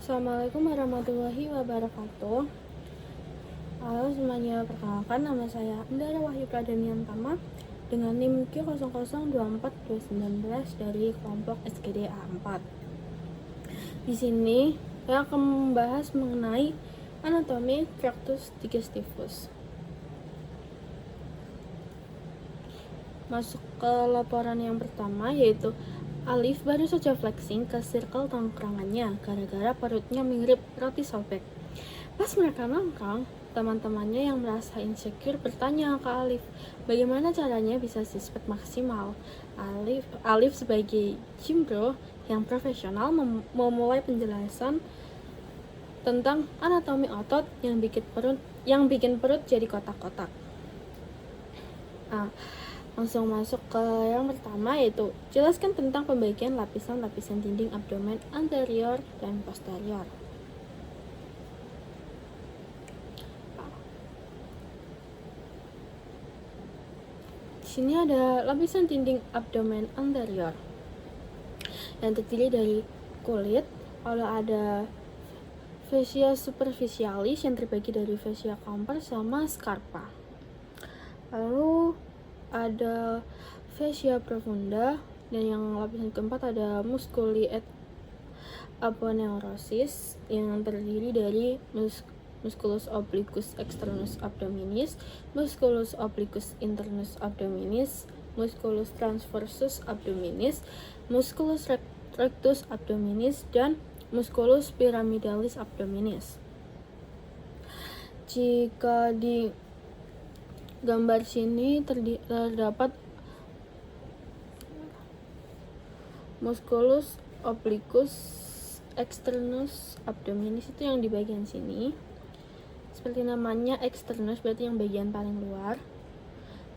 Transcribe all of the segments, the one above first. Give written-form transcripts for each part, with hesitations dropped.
Assalamualaikum warahmatullahi wabarakatuh. Halo semuanya, perkenalkan nama saya Andara Wahyu Pradaniantama dengan NIM Q00242019 dari kelompok SGD A4. Di sini saya akan membahas mengenai anatomi tractus digestivus. Masuk ke laporan yang pertama, yaitu Alif baru saja flexing ke circle tongkrongannya gara-gara perutnya mirip roti sobek. Pas mereka nongkrong, teman-temannya yang merasa insecure bertanya ke Alif, bagaimana caranya bisa six-pack maksimal. Alif sebagai gym bro yang profesional memulai penjelasan tentang anatomi otot yang bikin perut jadi kotak-kotak. Langsung masuk ke yang pertama, yaitu jelaskan tentang pembagian lapisan-lapisan dinding abdomen anterior dan posterior. Di sini ada lapisan dinding abdomen anterior yang terdiri dari kulit, lalu ada fascia superficialis yang terbagi dari fascia comper sama scarpa. Lalu ada fascia profunda, dan yang lapisan keempat ada musculi et aponeurosis yang terdiri dari musculus obliquus externus abdominis, musculus obliquus internus abdominis, musculus transversus abdominis, musculus rectus abdominis, dan musculus pyramidalis abdominis. Jika di gambar sini terdapat musculus obliquus externus abdominis, itu yang di bagian sini. Seperti namanya, externus berarti yang bagian paling luar.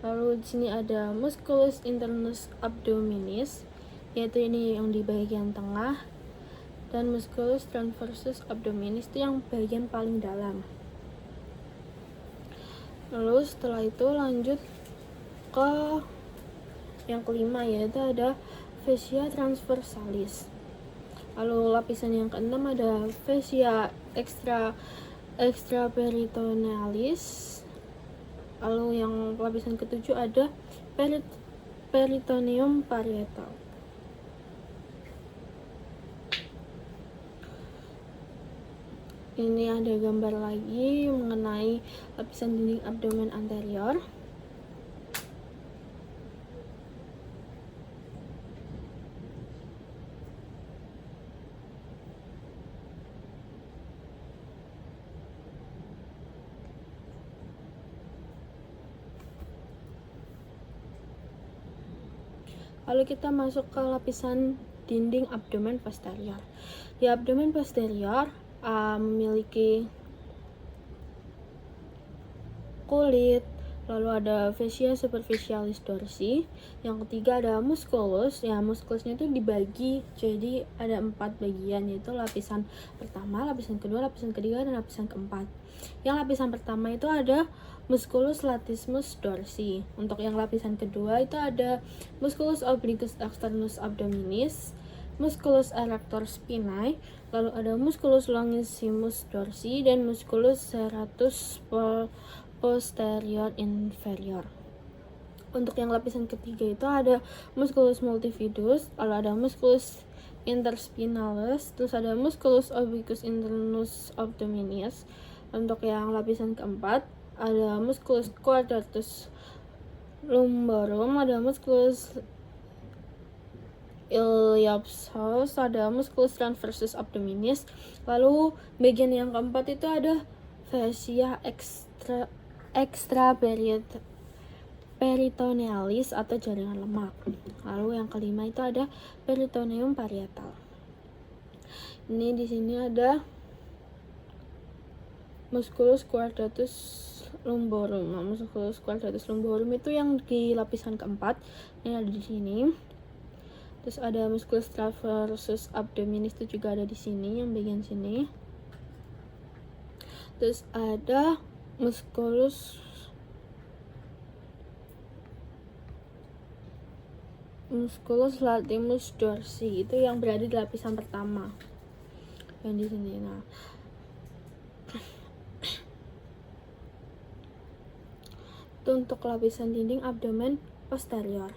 Lalu di sini ada musculus internus abdominis, yaitu ini yang di bagian tengah, dan musculus transversus abdominis itu yang bagian paling dalam. Lalu setelah itu lanjut ke yang kelima, yaitu ada fascia transversalis. Lalu lapisan yang keenam ada fascia extraperitonealis. Lalu yang lapisan ketujuh ada peritoneum parietal. Ini ada gambar lagi mengenai lapisan dinding abdomen anterior. Lalu kita masuk ke lapisan dinding abdomen posterior. Di abdomen posterior memiliki kulit, lalu ada fascia superficialis dorsi. Yang ketiga ada musculus. Ya, musculusnya itu dibagi jadi ada 4 bagian, yaitu lapisan pertama, lapisan kedua, lapisan ketiga, dan lapisan keempat. Yang lapisan pertama itu ada musculus latissimus dorsi. Untuk yang lapisan kedua itu ada musculus obliquus externus abdominis, musculus erector spinae, lalu ada musculus longissimus dorsi, dan musculus serratus posterior inferior. Untuk yang lapisan ketiga itu ada musculus multifidus, lalu ada musculus interspinalis, terus ada musculus obliquus internus abdominis. Untuk yang lapisan keempat ada musculus quadratus lumborum, ada musculus iliopsoas, ada musculus transversus abdominis. Lalu bagian yang keempat itu ada fascia extraperitonealis atau jaringan lemak. Lalu yang kelima itu ada peritoneum parietal. Ini di sini ada musculus quadratus lumborum. Nah, musculus quadratus lumborum itu yang di lapisan keempat. Ini ada di sini. Terus ada musculus transversus abdominis itu juga ada di sini, yang bagian sini. Terus ada musculus latissimus dorsi, itu yang berada di lapisan pertama. yang di sini. Nah, itu untuk lapisan dinding abdomen posterior.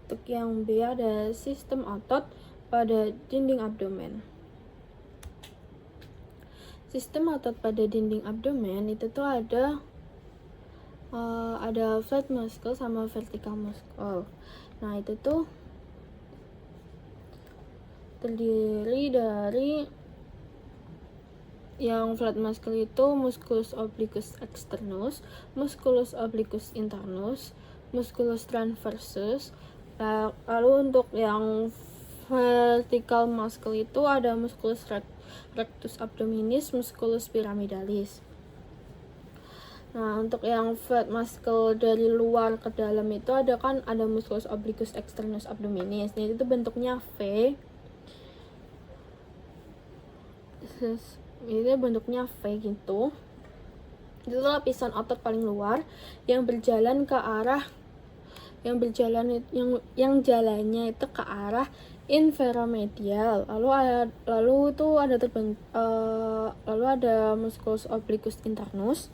Untuk yang B ada sistem otot pada dinding abdomen. Sistem otot pada dinding abdomen itu tuh ada flat muscle sama vertical muscle. Nah, itu tuh terdiri dari yang flat muscle itu musculus obliquus externus, musculus obliquus internus, musculus transversus. Lalu untuk yang vertical muscle itu ada musculus rectus abdominis, musculus pyramidalis. Nah, untuk yang flat muscle dari luar ke dalam itu ada musculus obliquus externus abdominis. Nah, itu bentuknya V. Ini bentuknya V gitu. Itu lapisan otot paling luar yang berjalan ke arah yang jalannya itu ke arah inferomedial. Lalu ada musculus obliquus internus.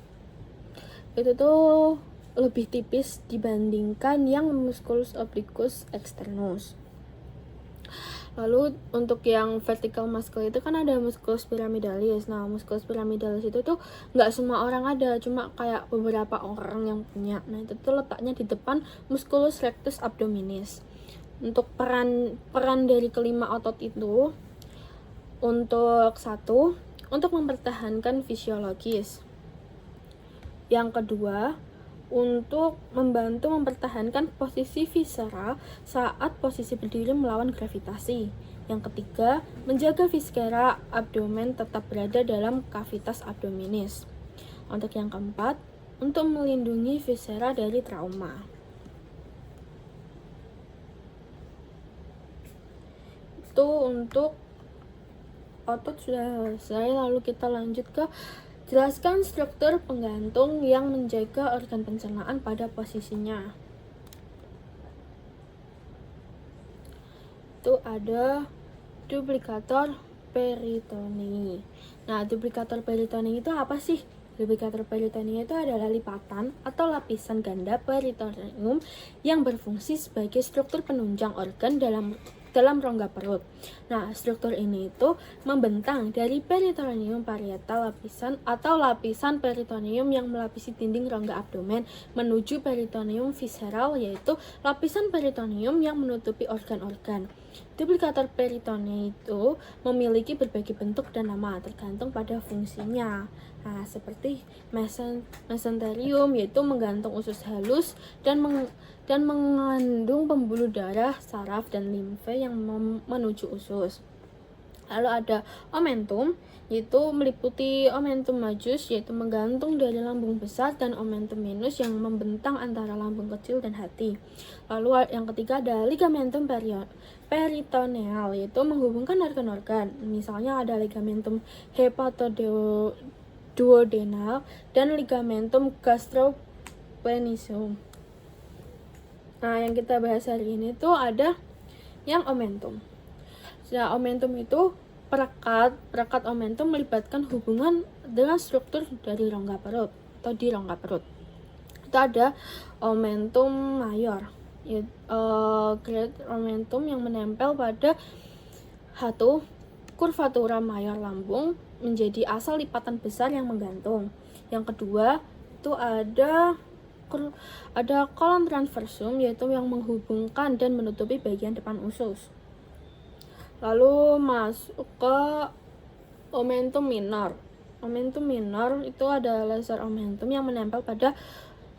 Itu tuh lebih tipis dibandingkan yang musculus obliquus externus. Lalu untuk yang vertical muscle itu kan ada musculus pyramidalis. Nah, musculus pyramidalis itu tuh nggak semua orang ada, cuma kayak beberapa orang yang punya. Nah, itu tuh letaknya di depan musculus rectus abdominis. Untuk peran dari kelima otot itu, untuk satu, untuk mempertahankan fisiologis. Yang kedua, untuk membantu mempertahankan posisi viscera saat posisi berdiri melawan gravitasi. Yang ketiga, menjaga viscera abdomen tetap berada dalam kavitas abdominis. Untuk yang keempat, untuk melindungi viscera dari trauma. Itu untuk otot sudah selesai. Lalu kita lanjut ke jelaskan struktur penggantung yang menjaga organ pencernaan pada posisinya. Itu ada duplikator peritonei. Nah, duplikator peritonei itu apa sih? Duplikator peritonei itu adalah lipatan atau lapisan ganda peritoneum yang berfungsi sebagai struktur penunjang organ dalam rongga perut. Nah, struktur ini itu membentang dari peritoneum parietal lapisan peritoneum yang melapisi dinding rongga abdomen menuju peritoneum visceral, yaitu lapisan peritoneum yang menutupi organ-organ. Duplikator peritonei itu memiliki berbagai bentuk dan nama tergantung pada fungsinya. Nah, seperti mesenterium, yaitu menggantung usus halus dan mengandung pembuluh darah, saraf, dan limfe yang menuju usus. Lalu ada omentum, yaitu meliputi omentum majus, yaitu menggantung dari lambung besar, dan omentum minus yang membentang antara lambung kecil dan hati. Lalu yang ketiga ada ligamentum peritoneal, yaitu menghubungkan organ-organ. Misalnya ada ligamentum hepatoduodenal dan ligamentum gastropenisum. Nah, yang kita bahas hari ini tuh ada yang omentum. Nah, omentum itu perekat omentum melibatkan hubungan dengan struktur dari rongga perut atau di rongga perut. Itu ada omentum mayor, great omentum yang menempel pada hatu curvatura mayor lambung menjadi asal lipatan besar yang menggantung. Yang kedua itu ada colon transversum, yaitu yang menghubungkan dan menutupi bagian depan usus. Lalu masuk ke omentum minor. Omentum minor itu ada lesser omentum yang menempel pada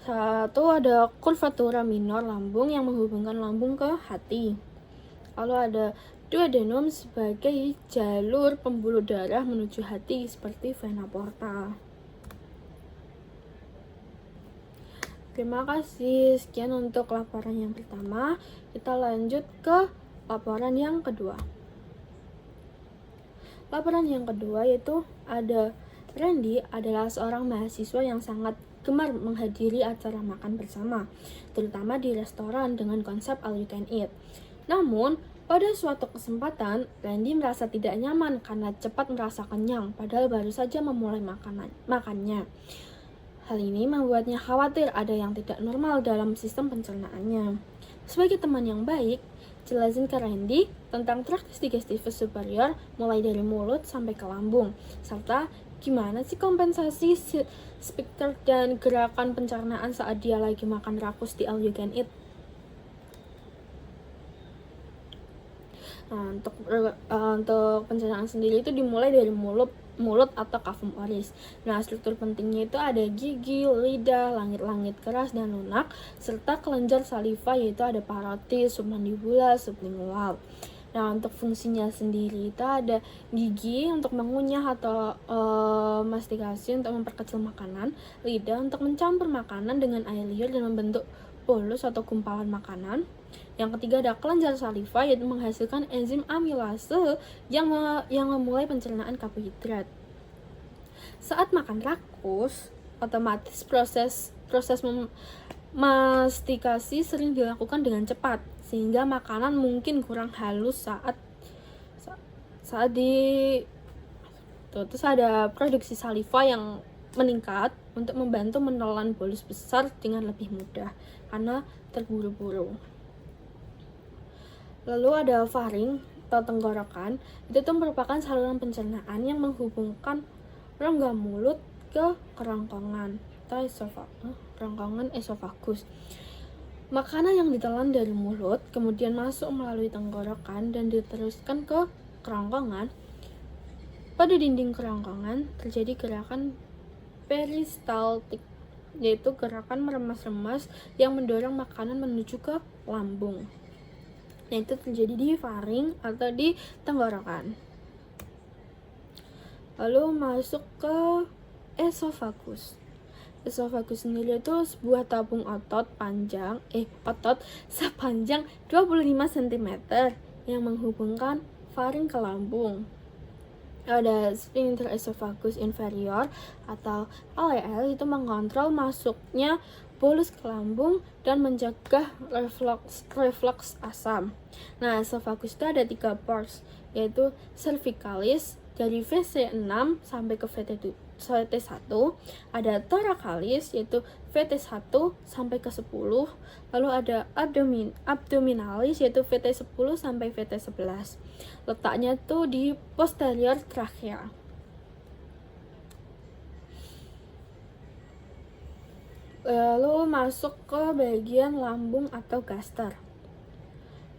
ada curvatura minor lambung yang menghubungkan lambung ke hati. Lalu ada duodenum sebagai jalur pembuluh darah menuju hati seperti vena porta. Terima kasih. Sekian untuk laporan yang pertama. Kita lanjut ke laporan yang kedua. Laporan yang kedua yaitu ada Randy adalah seorang mahasiswa yang sangat gemar menghadiri acara makan bersama, terutama di restoran dengan konsep all you can eat. Namun, Pada suatu kesempatan, Randy merasa tidak nyaman karena cepat merasa kenyang, padahal baru saja memulai makannya. Hal ini membuatnya khawatir ada yang tidak normal dalam sistem pencernaannya. Sebagai teman yang baik, jelasin ke Randy tentang traktus digestivus superior mulai dari mulut sampai ke lambung, serta gimana sih kompensasi sphincter dan gerakan pencernaan saat dia lagi makan rakus di all you can eat. Nah, untuk pencernaan sendiri itu dimulai dari mulut atau cavum oris. Nah, struktur pentingnya itu ada gigi, lidah, langit-langit keras dan lunak, serta kelenjar saliva yaitu ada parotis, submandibula, sublingual. Nah, untuk fungsinya sendiri itu ada gigi untuk mengunyah atau mastikasi untuk memperkecil makanan, lidah untuk mencampur makanan dengan air liur dan membentuk bolus atau gumpalan makanan. Yang ketiga ada kelenjar saliva yaitu menghasilkan enzim amilase yang memulai pencernaan karbohidrat. Saat makan rakus, otomatis proses mastikasi sering dilakukan dengan cepat sehingga makanan mungkin kurang halus saat terus ada produksi saliva yang meningkat untuk membantu menelan bolus besar dengan lebih mudah karena terburu-buru. Lalu ada faring atau tenggorokan, itu tuh merupakan saluran pencernaan yang menghubungkan rongga mulut ke kerongkongan atau kerongkongan esofagus. Makanan yang ditelan dari mulut kemudian masuk melalui tenggorokan dan diteruskan ke kerongkongan. Pada dinding kerongkongan terjadi gerakan peristaltik, yaitu gerakan meremas-remas yang mendorong makanan menuju ke lambung. Nah, itu terjadi di faring atau di tenggorokan. Lalu masuk ke esofagus. Esofagus sendiri itu sebuah tabung otot sepanjang 25 cm yang menghubungkan faring ke lambung. Ada sphincter esophagus inferior atau LEL itu mengontrol masuknya bolus ke lambung dan mencegah reflux asam. Nah, esophagus itu ada 3 pores, yaitu cervicalis dari VC6 sampai ke VT1, ada thoracalis yaitu VT1 sampai ke 10, lalu ada abdominalis yaitu VT10 sampai VT11. Letaknya tuh di posterior trachea. Lalu masuk ke bagian lambung atau gaster.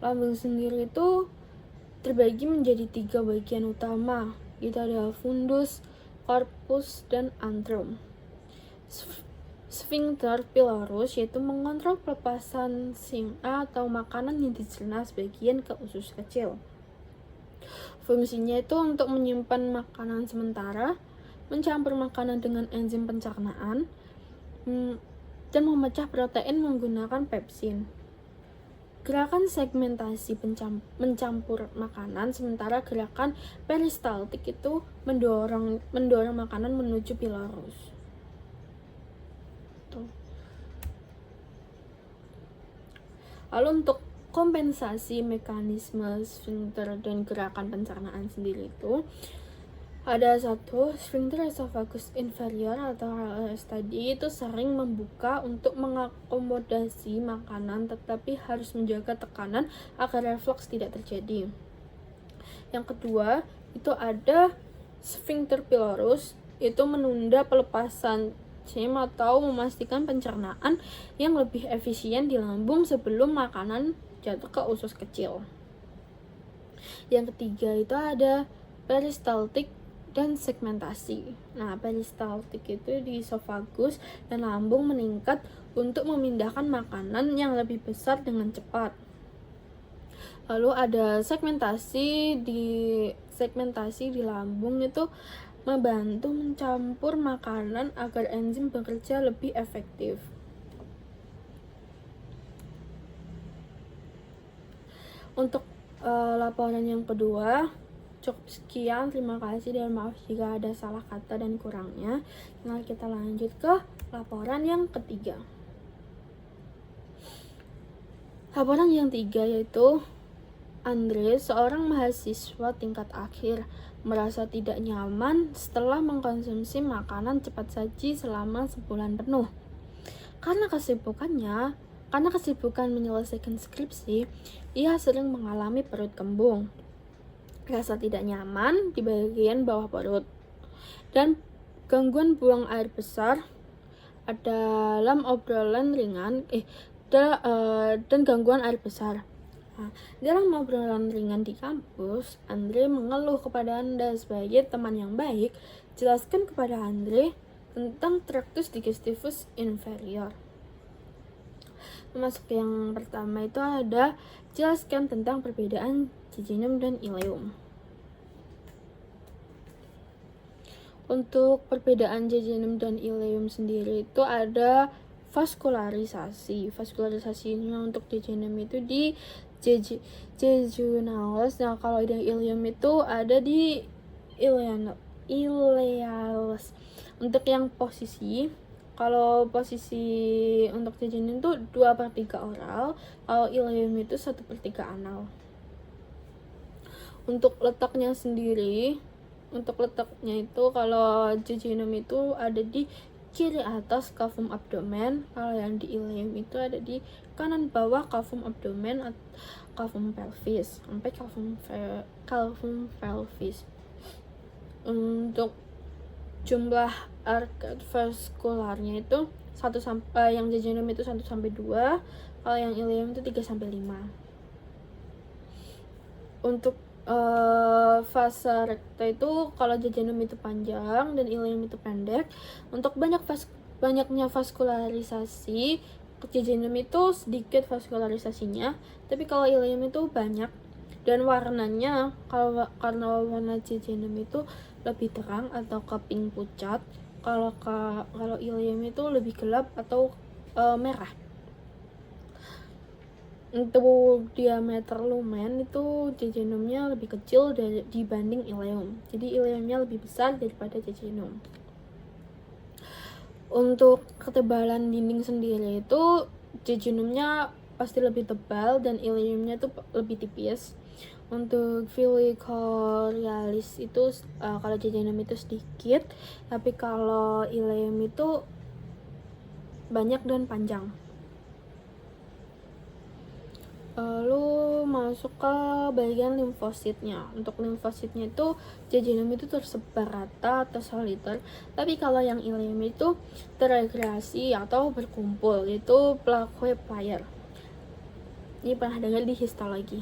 Lambung sendiri itu terbagi menjadi 3 bagian utama. Itu ada fundus, corpus, dan antrum. Sphincter pylorus yaitu mengontrol pelepasan SIMA atau makanan yang dicerna sebagian ke usus kecil. Fungsinya itu untuk menyimpan makanan sementara, mencampur makanan dengan enzim pencernaan, dan memecah protein menggunakan pepsin. Gerakan segmentasi mencampur makanan, sementara gerakan peristaltik itu mendorong makanan menuju pylorus. Lalu untuk kompensasi mekanisme sphincter dan gerakan pencernaan sendiri itu ada satu, sphincter esophagus inferior atau HLS tadi itu sering membuka untuk mengakomodasi makanan, tetapi harus menjaga tekanan agar reflux tidak terjadi. Yang kedua, itu ada sphincter pylorus, itu menunda pelepasan SIM atau memastikan pencernaan yang lebih efisien di lambung sebelum makanan jatuh ke usus kecil. Yang ketiga itu ada peristaltik dan segmentasi. Nah, peristaltik itu di esophagus dan lambung meningkat untuk memindahkan makanan yang lebih besar dengan cepat. Lalu ada segmentasi di lambung itu membantu mencampur makanan agar enzim bekerja lebih efektif. Untuk laporan yang kedua cukup sekian, terima kasih dan maaf jika ada salah kata dan kurangnya. Nah, kita lanjut ke laporan yang ketiga. Laporan yang 3 yaitu Andre, seorang mahasiswa tingkat akhir, merasa tidak nyaman setelah mengkonsumsi makanan cepat saji selama sebulan penuh. Karena kesibukan menyelesaikan skripsi, ia sering mengalami perut kembung, rasa tidak nyaman di bagian bawah perut, dan gangguan buang air besar dalam obrolan ringan dan gangguan air besar. Nah, dalam obrolan ringan di kampus, Andre mengeluh kepada Anda sebagai teman yang baik. Jelaskan kepada Andre tentang tractus digestivus inferior. Masuk yang pertama itu ada jelaskan tentang perbedaan jejunum dan ileum. Untuk perbedaan jejunum dan ileum sendiri itu ada vaskularisasi. Vaskularisasinya untuk jejunum itu di jejunalis. Nah, kalau di ileum itu ada di ilealis. Untuk yang posisi, kalau posisi untuk jejunum itu 2/3 oral, kalau ileum itu 1/3 anal. Untuk letaknya itu kalau jejunum itu ada di kiri atas cavum abdomen, kalau yang di ileum itu ada di kanan bawah cavum abdomen, cavum pelvis sampai cavum pelvis. Untuk jumlah arkat vaskularnya itu yang jejunum itu 1-2, kalau yang ileum itu 3-5. Untuk fasa rekta itu kalau jejunum itu panjang dan ileum itu pendek. Untuk banyaknya vaskularisasi, jejunum itu sedikit vaskularisasinya, tapi kalau ileum itu banyak. Dan warnanya, karena warna jejunum itu lebih terang atau ke pink pucat, kalau ileum itu lebih gelap atau merah. Untuk diameter lumen itu jejunumnya lebih kecil dibanding ileum, jadi ileumnya lebih besar daripada jejunum. Untuk ketebalan dinding sendiri itu jejunumnya pasti lebih tebal dan ileumnya itu lebih tipis. Untuk filicorialis itu kalau jejunum itu sedikit, tapi kalau ileum itu banyak dan panjang. Lalu masuk ke bagian limfositnya. Untuk limfositnya itu jejunum itu tersebar rata atau soliter, tapi kalau yang ileum itu teragregasi atau berkumpul, itu plakoe-player. Ini pernah dengar di histologi.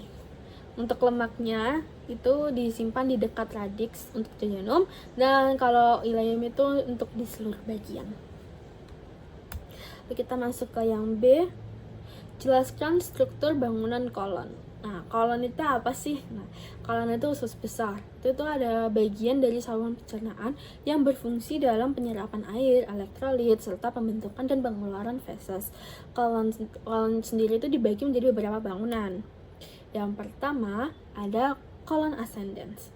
Untuk lemaknya itu disimpan di dekat radiks untuk jejunum, dan kalau ileum itu untuk di seluruh bagian. Lalu kita masuk ke yang B. Jelaskan struktur bangunan kolon. Nah, kolon itu apa sih? Nah, kolon itu usus besar. Itu ada bagian dari saluran pencernaan yang berfungsi dalam penyerapan air, elektrolit, serta pembentukan dan pengeluaran feses. Kolon sendiri itu dibagi menjadi beberapa bangunan. Yang pertama ada kolon ascendens.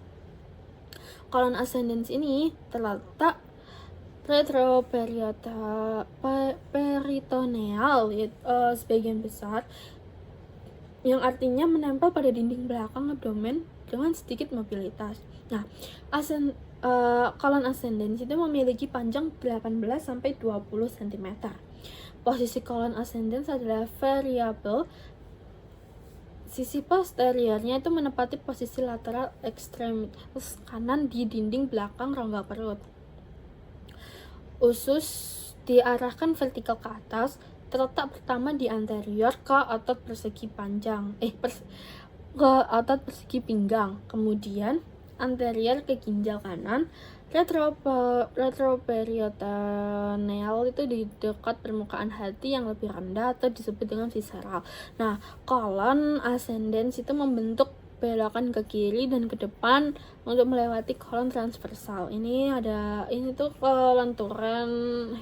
Kolon ascendens ini terletak retroperitoneal sebagian besar, yang artinya menempel pada dinding belakang abdomen dengan sedikit mobilitas. Nah, kolon ascendens itu memiliki panjang 18-20 cm. Posisi kolon ascendens adalah variabel. Sisi posteriornya itu menempati posisi lateral ekstremitas kanan di dinding belakang rongga perut. Usus diarahkan vertikal ke atas, terletak pertama di anterior ke otot persegi pinggang, kemudian anterior ke ginjal kanan. Retroperitoneal itu di dekat permukaan hati yang lebih rendah atau disebut dengan visceral. Nah, kolon ascendens itu membentuk belokan ke kiri dan ke depan untuk melewati kolon transversal. Ini tuh kelenturan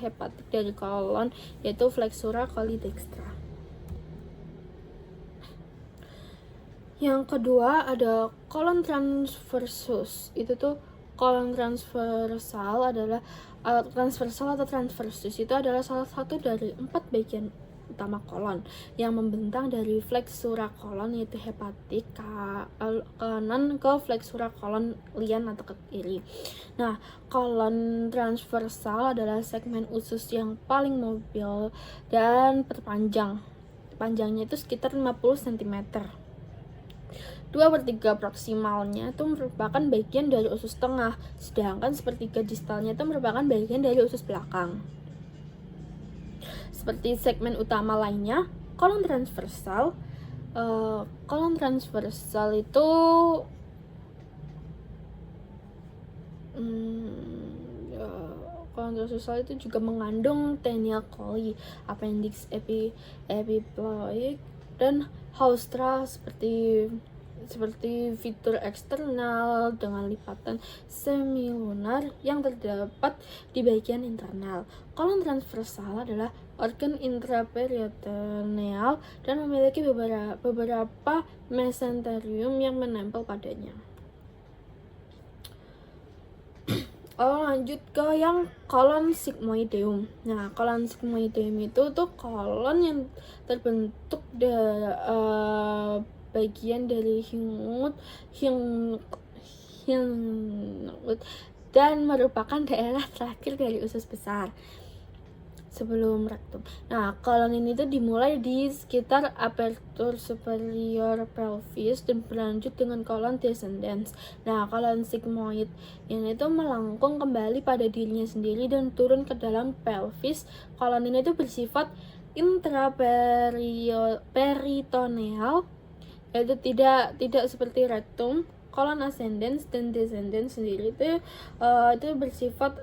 hepatik dari kolon, yaitu flexura coli dextra. Yang kedua ada kolon transversus. Itu tuh kolon transversal atau transversus itu adalah salah satu dari 4 bagian utama kolon yang membentang dari flexura kolon yaitu hepatik kanan ke flexura kolon lian atau ke kiri. Nah, kolon transversal adalah segmen usus yang paling mobil dan terpanjang. Panjangnya itu sekitar 50 cm. 2/3 proksimalnya itu merupakan bagian dari usus tengah, sedangkan sepertiga distalnya itu merupakan bagian dari usus belakang. Seperti segmen utama lainnya, kolon transversal itu kolon transversal itu juga mengandung Taenia coli, appendix epiploic dan haustra seperti fitur eksternal dengan lipatan semilunar yang terdapat di bagian internal. Kolon transversal adalah organ intraperitoneal dan memiliki beberapa mesenterium yang menempel padanya. Lanjut ke yang kolon sigmoideum. Nah, kolon sigmoideum itu tuh kolon yang terbentuk bagian dari hingut dan merupakan daerah terakhir dari usus besar sebelum rektum. Nah, kolon ini tuh dimulai di sekitar apertur superior pelvis dan berlanjut dengan kolon descendens. Nah, kolon sigmoid ini tuh melengkung kembali pada dirinya sendiri dan turun ke dalam pelvis. Kolon ini tuh bersifat intraperitoneal, yaitu tidak seperti rektum. Kolon ascendens dan descendens sendiri itu bersifat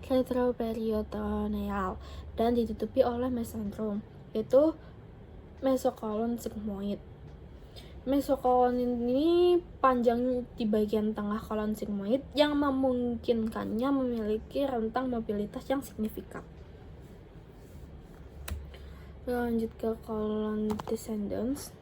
retroperitoneal dan ditutupi oleh mesentrum, yaitu mesokolon sigmoid. Mesokolon ini panjang di bagian tengah kolon sigmoid yang memungkinkannya memiliki rentang mobilitas yang signifikan. Lanjut ke kolon descendens.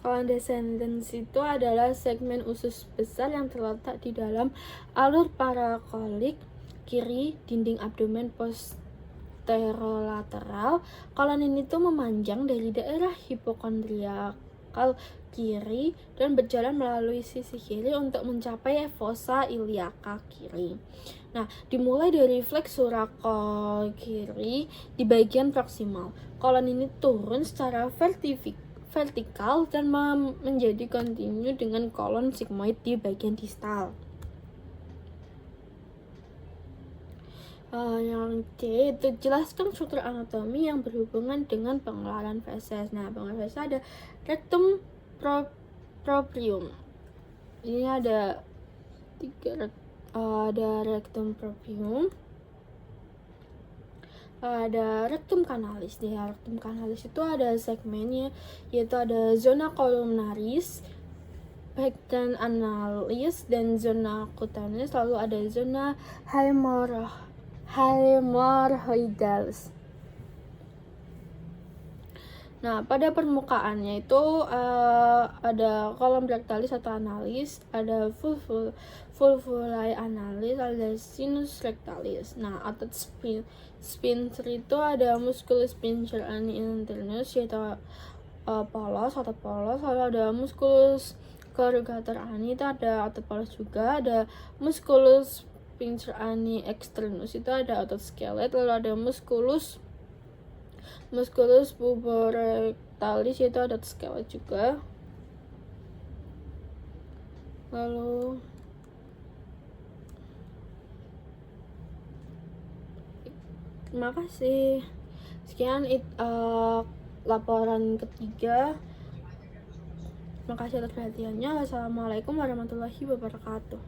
Kolon descendens itu adalah segmen usus besar yang terletak di dalam alur parakolik kiri dinding abdomen posterolateral. Kolon ini tuh memanjang dari daerah hipokondriakal kiri dan berjalan melalui sisi kiri untuk mencapai fossa iliaca kiri. Nah, dimulai dari flexura kiri di bagian proksimal. Kolon ini turun secara vertikal dan menjadi kontinu dengan kolon sigmoid di bagian distal. Yang C itu jelaskan struktur anatomi yang berhubungan dengan pengeluaran feses. Nah, pengeluaran feses ada rectum proprium. Ini ada rectum proprium, ada rectum canalis. Di rectum canalis itu ada segmennya, yaitu ada zona columnaris, bagian analis, dan zona cutaneus, lalu ada zona hemorrhoidalis. Nah, pada permukaannya itu ada kolom rectalis atau analis, ada vulvulae analis, ada sinus rectalis. Nah, otot sphincter itu ada musculus sphincter ani internus, yaitu otot polos, lalu ada musculus corrugator ani, itu ada otot polos juga, ada musculus sphincter ani externus, itu ada otot skelet, lalu ada musculus puborectalis, yaitu otot skelet juga. Lalu terima kasih. Sekian laporan ketiga. Terima kasih atas perhatiannya. Wassalamualaikum warahmatullahi wabarakatuh.